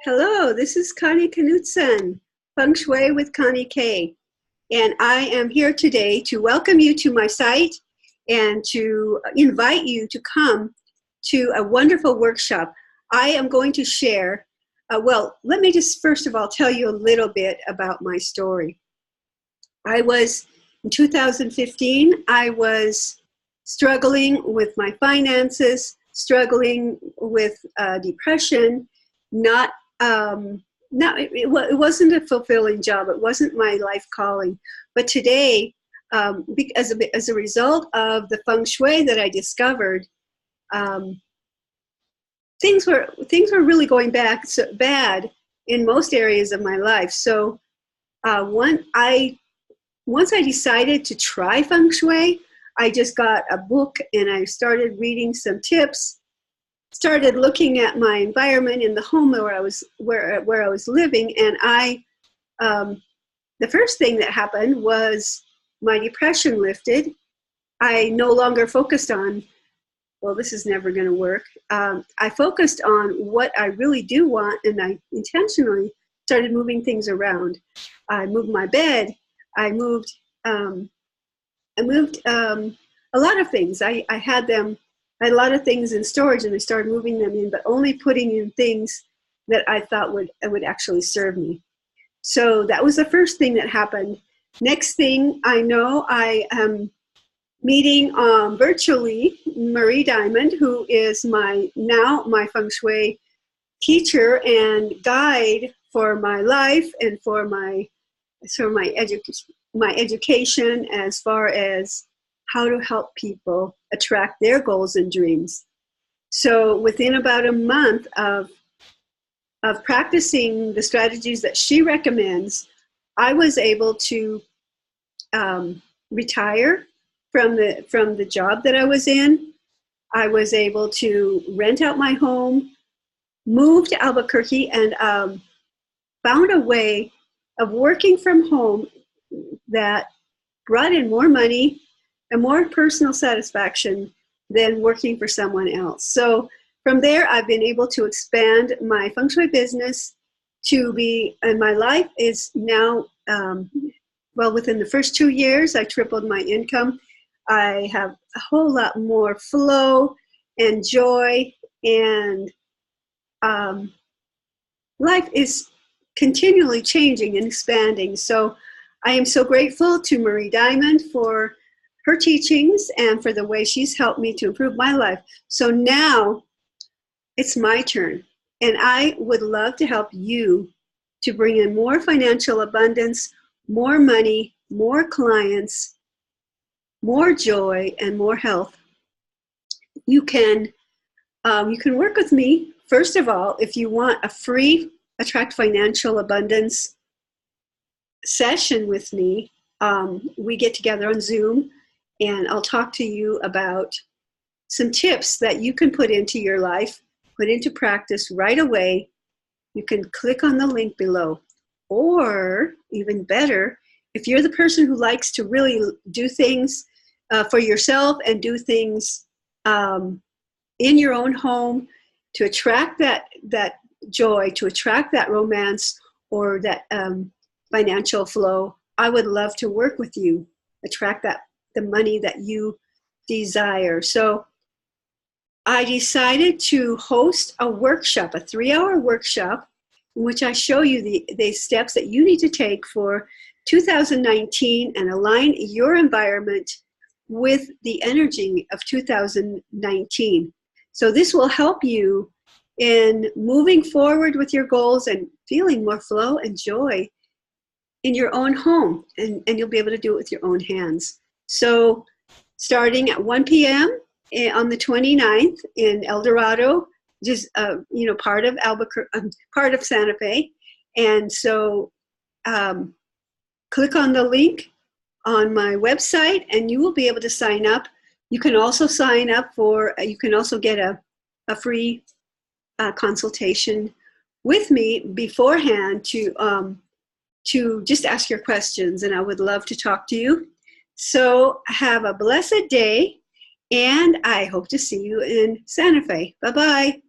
Hello, this is Connie Knudsen, Feng Shui with Connie K. And I am here today to welcome you to my site and to invite you to come to a wonderful workshop. I am going to share, let me just first of all tell you a little bit about my story. In 2015, I was struggling with my finances, struggling with depression, it wasn't a fulfilling job. It wasn't my life calling. But today, as a result of the feng shui that I discovered, things were really going back so bad in most areas of my life. So once I decided to try feng shui, I just got a book and I started reading some tips. Started looking at my environment in the home where I was living, and the first thing that happened was my depression lifted. I no longer focused on, well, this is never going to work. I focused on what I really do want, and I intentionally started moving things around. I moved my bed. I moved a lot of things. I had a lot of things in storage, and I started moving them in, but only putting in things that I thought would actually serve me. So that was the first thing that happened. Next thing I know, I am meeting virtually Marie Diamond, who is my feng shui teacher and guide for my life and for my education as far as how to help people attract their goals and dreams. So within about a month of practicing the strategies that she recommends, I was able to retire from the job that I was in. I was able to rent out my home, move to Albuquerque, and found a way of working from home that brought in more money and more personal satisfaction than working for someone else. So from there, I've been able to expand my feng shui business and my life is now, within the first 2 years, I tripled my income. I have a whole lot more flow and joy, and life is continually changing and expanding. So I am so grateful to Marie Diamond for her teachings and for the way she's helped me to improve my life. So now it's my turn, and I would love to help you to bring in more financial abundance, more money, more clients, more joy, and more health. You can work with me. First of all, if you want a free Attract Financial Abundance session with me, we get together on Zoom, and I'll talk to you about some tips that you can put into your life, put into practice right away. You can click on the link below. Or even better, if you're the person who likes to really do things for yourself and do things in your own home to attract that joy, to attract that romance or that financial flow, I would love to work with you, attract the money that you desire. So I decided to host a workshop, a 3-hour workshop, in which I show you the steps that you need to take for 2019 and align your environment with the energy of 2019. So this will help you in moving forward with your goals and feeling more flow and joy in your own home, and you'll be able to do it with your own hands. So starting at 1 p.m. on the 29th in El Dorado, just part of Albuquerque, part of Santa Fe. And so click on the link on my website and you will be able to sign up. You can also sign up you can also get a free consultation with me beforehand to just ask your questions, and I would love to talk to you. So have a blessed day, and I hope to see you in Santa Fe. Bye-bye.